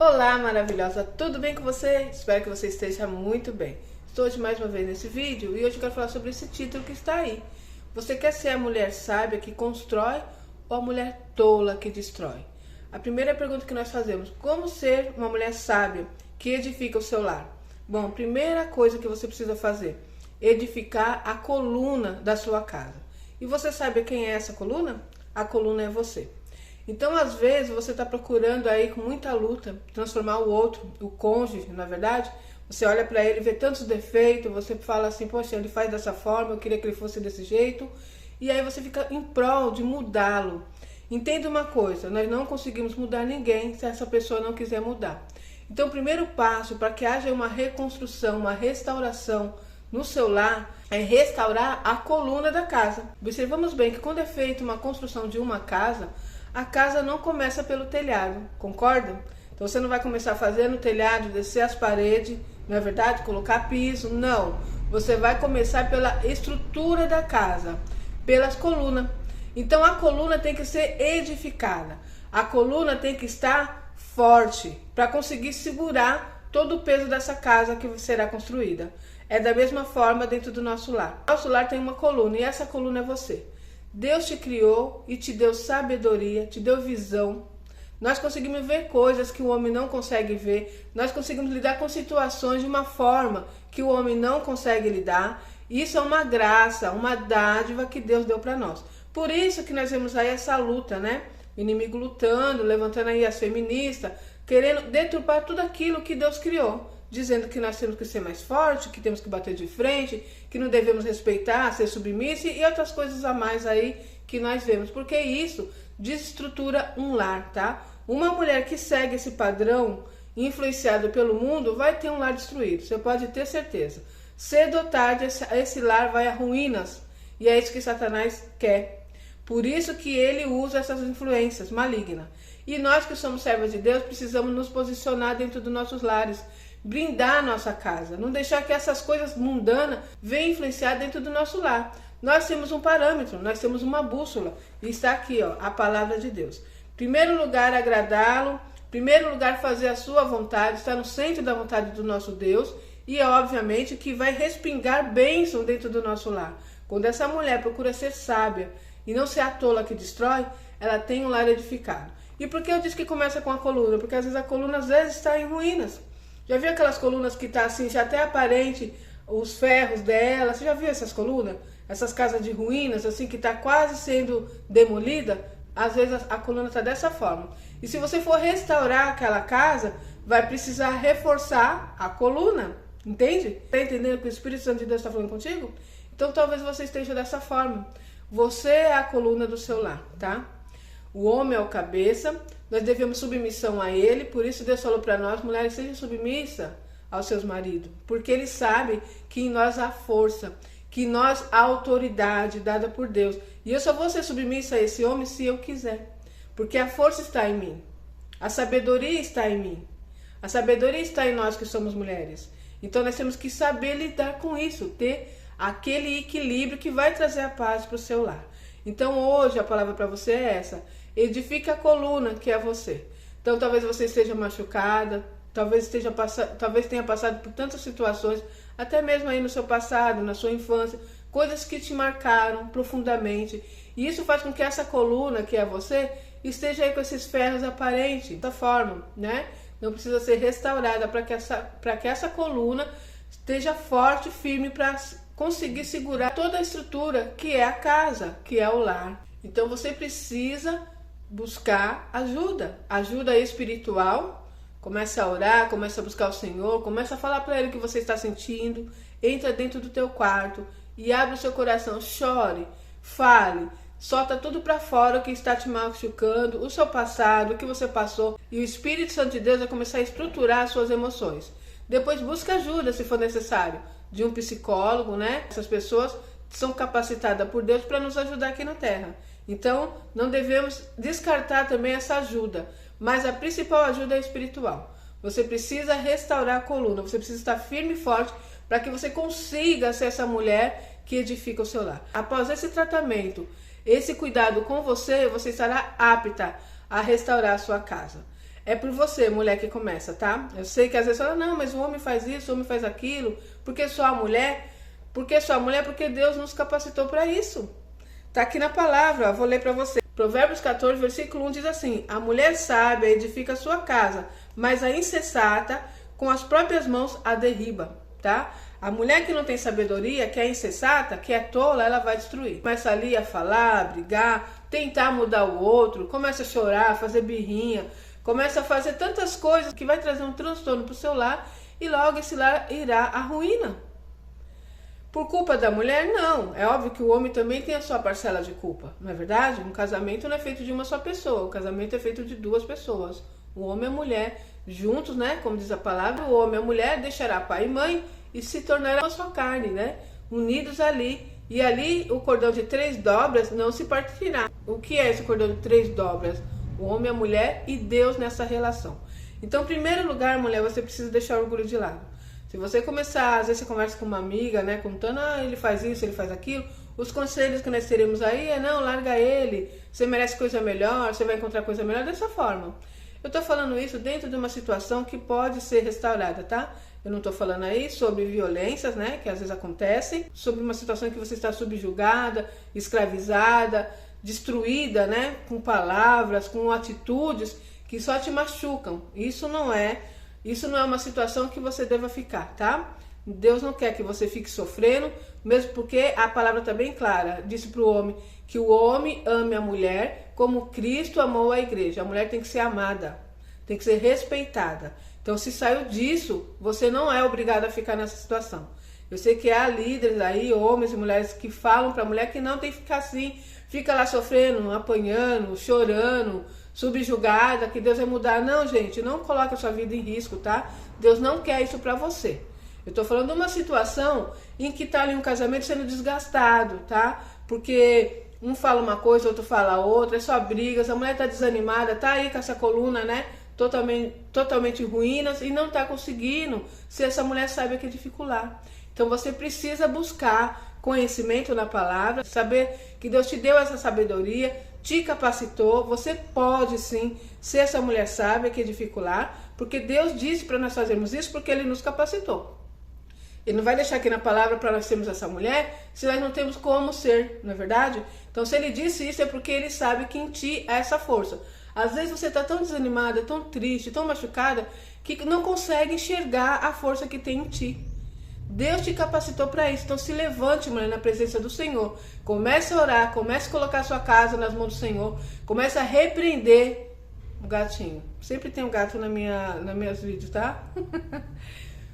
Olá, maravilhosa! Tudo bem com você? Espero que você esteja muito bem. Estou hoje mais uma vez nesse vídeo e hoje eu quero falar sobre esse título que está aí. Você quer ser a mulher sábia que constrói ou a mulher tola que destrói? A primeira pergunta que nós fazemos: como ser uma mulher sábia que edifica o seu lar? Bom, a primeira coisa que você precisa fazer: edificar a coluna da sua casa. E você sabe quem é essa coluna? A coluna é você. Então, às vezes, você está procurando aí com muita luta transformar o outro, o cônjuge, na verdade. Você olha para ele, vê tantos defeitos, você fala assim: poxa, ele faz dessa forma, eu queria que ele fosse desse jeito. E aí você fica em prol de mudá-lo. Entenda uma coisa: nós não conseguimos mudar ninguém se essa pessoa não quiser mudar. Então, o primeiro passo para que haja uma reconstrução, uma restauração no seu lar é restaurar a coluna da casa. Observamos bem que quando é feita uma construção de uma casa, a casa não começa pelo telhado, concorda? Então você não vai começar a fazer no telhado, descer as paredes, não é verdade? Colocar piso, não. Você vai começar pela estrutura da casa, pelas colunas. Então a coluna tem que ser edificada. A coluna tem que estar forte para conseguir segurar todo o peso dessa casa que será construída. É da mesma forma dentro do nosso lar. Nosso lar tem uma coluna e essa coluna é você. Deus te criou e te deu sabedoria, te deu visão. Nós conseguimos ver coisas que o homem não consegue ver. Nós conseguimos lidar com situações de uma forma que o homem não consegue lidar. Isso é uma graça, uma dádiva que Deus deu para nós. Por isso que nós vemos aí essa luta, né? O inimigo lutando, levantando aí as feministas, querendo deturpar tudo aquilo que Deus criou, dizendo que nós temos que ser mais fortes, que temos que bater de frente, que não devemos respeitar, ser submissa e outras coisas a mais aí que nós vemos, porque isso desestrutura um lar, tá? Uma mulher que segue esse padrão, influenciado pelo mundo, vai ter um lar destruído, você pode ter certeza. Cedo ou tarde esse lar vai a ruínas, e é isso que Satanás quer. Por isso que ele usa essas influências malignas. E nós que somos servos de Deus precisamos nos posicionar dentro dos nossos lares, blindar a nossa casa, não deixar que essas coisas mundanas venham influenciar dentro do nosso lar. Nós temos um parâmetro, nós temos uma bússola, e está aqui, ó, a palavra de Deus. Primeiro lugar, agradá-lo. Primeiro lugar, fazer a sua vontade, estar no centro da vontade do nosso Deus, e é obviamente que vai respingar bênção dentro do nosso lar. Quando essa mulher procura ser sábia e não ser a tola que destrói, ela tem um lar edificado. E por que eu disse que começa com a coluna? Porque às vezes a coluna está em ruínas. Já viu aquelas colunas que tá assim, já até aparente os ferros dela? Você já viu essas colunas? Essas casas de ruínas, assim, que tá quase sendo demolida? Às vezes a coluna tá dessa forma. E se você for restaurar aquela casa, vai precisar reforçar a coluna. Entende? Tá entendendo que o Espírito Santo de Deus está falando contigo? Então talvez você esteja dessa forma. Você é a coluna do seu lar, tá? O homem é o cabeça, nós devemos submissão a ele, por isso Deus falou para nós: mulheres, sejam submissas aos seus maridos, porque ele sabe que em nós há força, que em nós há autoridade dada por Deus. E eu só vou ser submissa a esse homem se eu quiser, porque a força está em mim, a sabedoria está em mim, a sabedoria está em nós que somos mulheres. Então nós temos que saber lidar com isso, ter aquele equilíbrio que vai trazer a paz para o seu lar. Então hoje a palavra para você é essa: edifica a coluna que é você. Então talvez você esteja machucada, talvez tenha passado por tantas situações, até mesmo aí no seu passado, na sua infância, coisas que te marcaram profundamente. E isso faz com que essa coluna que é você esteja aí com esses ferros aparentes, dessa forma, né? Não precisa ser restaurada para que essa coluna esteja forte e firme para conseguir segurar toda a estrutura que é a casa, que é o lar. Então você precisa buscar ajuda espiritual. Começa a orar, começa a buscar o Senhor, começa a falar para ele o que você está sentindo. Entra dentro do teu quarto e abre o seu coração, chore, fale, solta tudo para fora o que está te machucando, o seu passado, o que você passou, e o Espírito Santo de Deus vai começar a estruturar as suas emoções. Depois busca ajuda se for necessário, de um psicólogo, né? Essas pessoas são capacitadas por Deus para nos ajudar aqui na Terra. Então, não devemos descartar também essa ajuda, mas a principal ajuda é espiritual. Você precisa restaurar a coluna, você precisa estar firme e forte para que você consiga ser essa mulher que edifica o seu lar. Após esse tratamento, esse cuidado com você, você estará apta a restaurar a sua casa. é por você, mulher, que começa, tá? Eu sei que às vezes fala, não, mas o homem faz isso, o homem faz aquilo, porque só a mulher? Porque só a mulher? Porque Deus nos capacitou para isso. Tá aqui na palavra, ó, vou ler para você. Provérbios 14, versículo 1 diz assim: a mulher sábia edifica a sua casa, mas a insensata com as próprias mãos a derriba, tá? A mulher que não tem sabedoria, que é insensata, que é tola, ela vai destruir. Começa ali a falar, a brigar, tentar mudar o outro, começa a chorar, fazer birrinha, começa a fazer tantas coisas que vai trazer um transtorno para o seu lar e logo esse lar irá à ruína. Por culpa da mulher, não. É óbvio que o homem também tem a sua parcela de culpa, não é verdade? Um casamento não é feito de uma só pessoa, o casamento é feito de duas pessoas. O homem e a mulher, juntos, né? Como diz a palavra, o homem e a mulher deixará pai e mãe e se tornarão uma só carne, né? Unidos ali. E ali o cordão de 3 dobras não se partirá. O que é esse cordão de 3 dobras? O homem, a mulher e Deus nessa relação. Então, em primeiro lugar, mulher, você precisa deixar o orgulho de lado. Se você começar, às vezes você conversa com uma amiga, né, contando, ele faz isso, ele faz aquilo, os conselhos que nós teremos aí é, não, larga ele, você merece coisa melhor, você vai encontrar coisa melhor, dessa forma. Eu tô falando isso dentro de uma situação que pode ser restaurada, tá? Eu não tô falando aí sobre violências, né, que às vezes acontecem, sobre uma situação em que você está subjugada, escravizada, destruída, né, com palavras, com atitudes que só te machucam. Isso não é uma situação que você deva ficar, tá? Deus não quer que você fique sofrendo, mesmo porque a palavra está bem clara. Disse para o homem que o homem ame a mulher como Cristo amou a igreja. A mulher tem que ser amada, tem que ser respeitada. Então, se saiu disso, você não é obrigado a ficar nessa situação. Eu sei que há líderes aí, homens e mulheres, que falam para a mulher que não tem que ficar assim, fica lá sofrendo, apanhando, chorando, subjugada, que Deus vai mudar. Não, gente, não coloque a sua vida em risco, tá? Deus não quer isso pra você. Eu tô falando de uma situação em que tá ali um casamento sendo desgastado, tá? Porque um fala uma coisa, outro fala outra, é só brigas, a mulher tá desanimada, tá aí com essa coluna, né? Totalmente ruínas e não tá conseguindo se essa mulher sabe que dificular. Então você precisa buscar conhecimento na palavra, saber que Deus te deu essa sabedoria, te capacitou, você pode sim ser essa mulher sábia que edificar, porque Deus disse para nós fazermos isso porque Ele nos capacitou. Ele não vai deixar aqui na palavra para nós sermos essa mulher se nós não temos como ser, não é verdade? Então se Ele disse isso é porque Ele sabe que em ti há essa força. Às vezes você está tão desanimada, tão triste, tão machucada, que não consegue enxergar a força que tem em ti. Deus te capacitou para isso, então se levante, mulher, na presença do Senhor. Comece a orar, comece a colocar a sua casa nas mãos do Senhor. Comece a repreender o gatinho. Sempre tem um gato nas minhas vídeos, tá?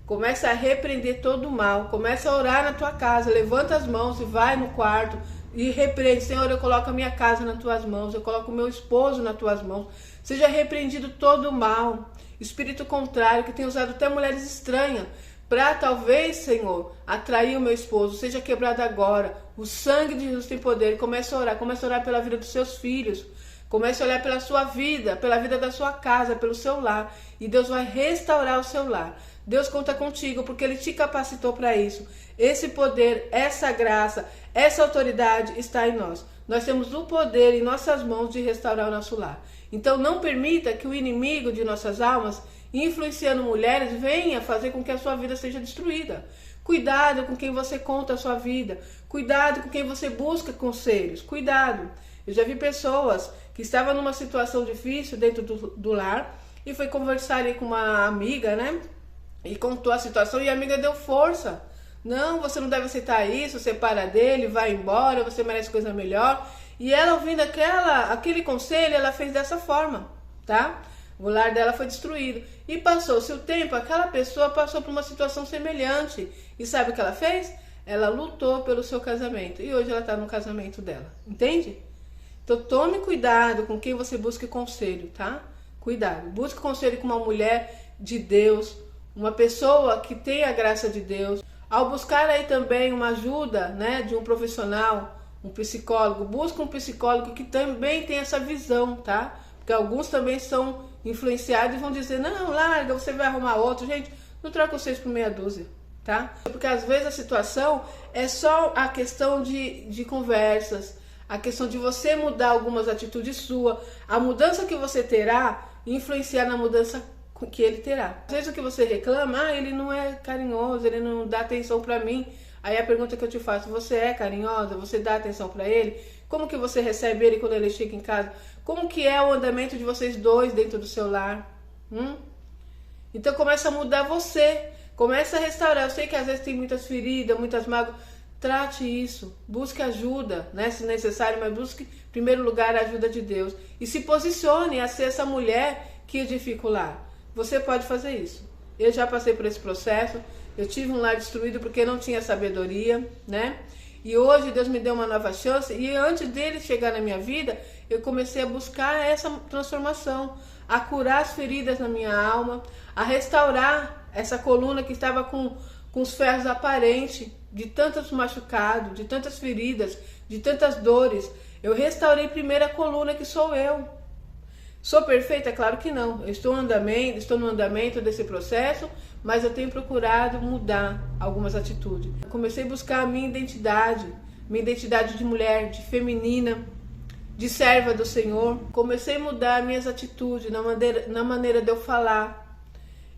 Comece a repreender todo o mal. Comece a orar na tua casa. Levanta as mãos e vai no quarto e repreende. Senhor, eu coloco a minha casa nas tuas mãos. Eu coloco o meu esposo nas tuas mãos. Seja repreendido todo o mal. Espírito contrário que tem usado até mulheres estranhas para talvez, Senhor, atrair o meu esposo, seja quebrado agora. O sangue de Jesus tem poder. Comece a orar pela vida dos seus filhos. Comece a olhar pela sua vida, pela vida da sua casa, pelo seu lar. E Deus vai restaurar o seu lar. Deus conta contigo, porque Ele te capacitou para isso. Esse poder, essa graça, essa autoridade está em nós. Nós temos o poder em nossas mãos de restaurar o nosso lar. Então não permita que o inimigo de nossas almas, influenciando mulheres, venha fazer com que a sua vida seja destruída. Cuidado com quem você conta a sua vida. Cuidado com quem você busca conselhos. Cuidado. Eu já vi pessoas que estavam numa situação difícil dentro do lar e foi conversar aí com uma amiga, né? E contou a situação e a amiga deu força. Não, você não deve aceitar isso, separa dele, vai embora, você merece coisa melhor. E ela, ouvindo aquele conselho, ela fez dessa forma, tá? O lar dela foi destruído. E passou-se o tempo, aquela pessoa passou por uma situação semelhante. E sabe o que ela fez? Ela lutou pelo seu casamento. E hoje ela está no casamento dela. Entende? Então tome cuidado com quem você busca conselho, tá? Cuidado. Busque conselho com uma mulher de Deus, uma pessoa que tem a graça de Deus. Ao buscar aí também uma ajuda, né, de um profissional, um psicólogo, busque um psicólogo que também tem essa visão, tá? Porque alguns também são influenciados e vão dizer, não, larga, você vai arrumar outro. Gente, não troca vocês por meia dúzia, tá? Porque às vezes a situação é só a questão de conversas, a questão de você mudar algumas atitudes suas. A mudança que você terá e influenciar na mudança que ele terá. Às vezes o que você reclama, ele não é carinhoso, ele não dá atenção para mim. Aí a pergunta que eu te faço, você é carinhosa? Você dá atenção para ele? Como que você recebe ele quando ele chega em casa? Como que é o andamento de vocês dois dentro do seu lar? Então começa a mudar você, começa a restaurar. Eu sei que às vezes tem muitas feridas, muitas mágoas. Trate isso, busque ajuda, né, se necessário, mas busque em primeiro lugar a ajuda de Deus. E se posicione a ser essa mulher que edifica o lar. Você pode fazer isso. Eu já passei por esse processo. Eu tive um lar destruído porque não tinha sabedoria, né? E hoje Deus me deu uma nova chance. E antes dele chegar na minha vida, eu comecei a buscar essa transformação, a curar as feridas na minha alma, a restaurar essa coluna que estava com os ferros aparentes, de tantos machucados, de tantas feridas, de tantas dores. Eu restaurei primeiro a coluna, que sou eu. Sou perfeita? Claro que não. Eu estou no andamento desse processo, mas eu tenho procurado mudar algumas atitudes. Eu comecei a buscar a minha identidade de mulher, de feminina, de serva do Senhor. Comecei a mudar minhas atitudes, na maneira de eu falar.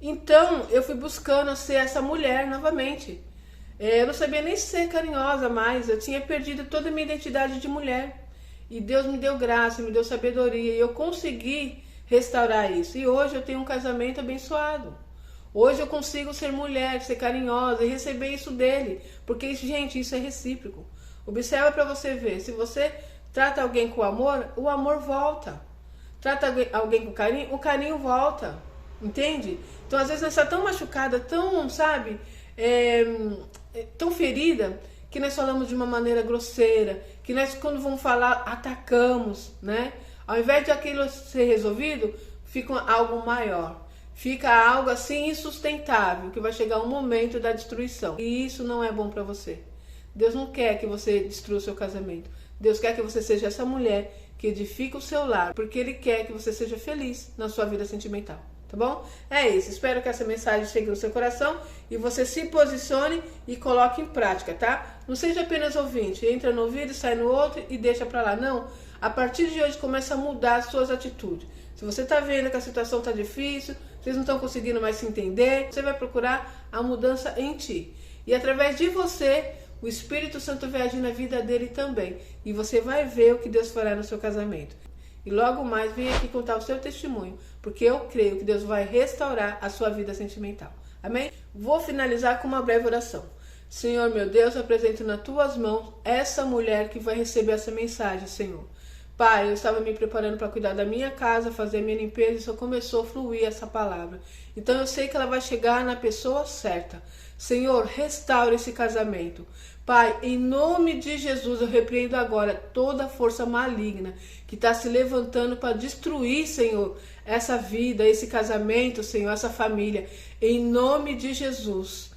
Então, eu fui buscando ser essa mulher novamente. Eu não sabia nem ser carinhosa mais, eu tinha perdido toda a minha identidade de mulher. E Deus me deu graça, me deu sabedoria, e eu consegui restaurar isso. E hoje eu tenho um casamento abençoado. Hoje eu consigo ser mulher, ser carinhosa e receber isso dele. Porque, gente, isso é recíproco. Observa para você ver, se você trata alguém com amor, o amor volta. Trata alguém com carinho, o carinho volta. Entende? Então, às vezes, nós estamos tão machucada, tão, sabe, tão ferida, que nós falamos de uma maneira grosseira, que nós, quando vamos falar, atacamos, né? Ao invés de aquilo ser resolvido, fica algo maior. Fica algo assim insustentável, que vai chegar um momento da destruição. E isso não é bom para você. Deus não quer que você destrua o seu casamento. Deus quer que você seja essa mulher que edifica o seu lar, porque Ele quer que você seja feliz na sua vida sentimental. Tá bom? É isso. Espero que essa mensagem chegue no seu coração e você se posicione e coloque em prática, tá? Não seja apenas ouvinte. Entra no ouvido, sai no outro e deixa pra lá. Não. A partir de hoje começa a mudar as suas atitudes. Se você tá vendo que a situação tá difícil, vocês não estão conseguindo mais se entender, você vai procurar a mudança em ti. E através de você, o Espírito Santo vai agir na vida dele também. E você vai ver o que Deus fará no seu casamento. E logo mais vem aqui contar o seu testemunho, porque eu creio que Deus vai restaurar a sua vida sentimental. Amém? Vou finalizar com uma breve oração. Senhor, meu Deus, eu apresento nas tuas mãos essa mulher que vai receber essa mensagem, Senhor. Pai, eu estava me preparando para cuidar da minha casa, fazer a minha limpeza e só começou a fluir essa palavra. Então eu sei que ela vai chegar na pessoa certa. Senhor, restaure esse casamento. Pai, em nome de Jesus, eu repreendo agora toda a força maligna que está se levantando para destruir, Senhor, essa vida, esse casamento, Senhor, essa família. Em nome de Jesus,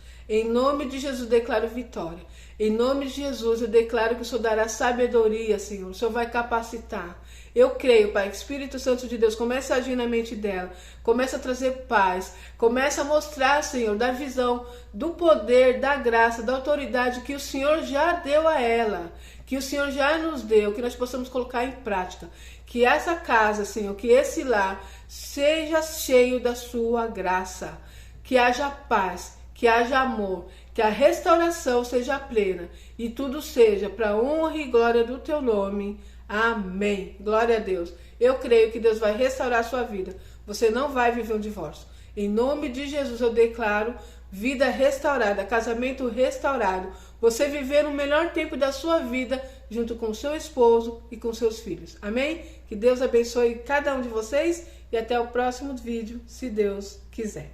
declaro vitória. Em nome de Jesus, eu declaro que o Senhor dará sabedoria, Senhor. O Senhor vai capacitar. Eu creio, Pai, que o Espírito Santo de Deus começa a agir na mente dela, começa a trazer paz, começa a mostrar, Senhor, da visão, do poder, da graça, da autoridade que o Senhor já deu a ela, que o Senhor já nos deu, que nós possamos colocar em prática. Que essa casa, Senhor, que esse lar seja cheio da sua graça, que haja paz, que haja amor, que a restauração seja plena e tudo seja para a honra e glória do teu nome. Amém. Glória a Deus. Eu creio que Deus vai restaurar a sua vida. Você não vai viver um divórcio. Em nome de Jesus eu declaro vida restaurada, casamento restaurado. Você viver o melhor tempo da sua vida junto com o seu esposo e com seus filhos. Amém? Que Deus abençoe cada um de vocês e até o próximo vídeo, se Deus quiser.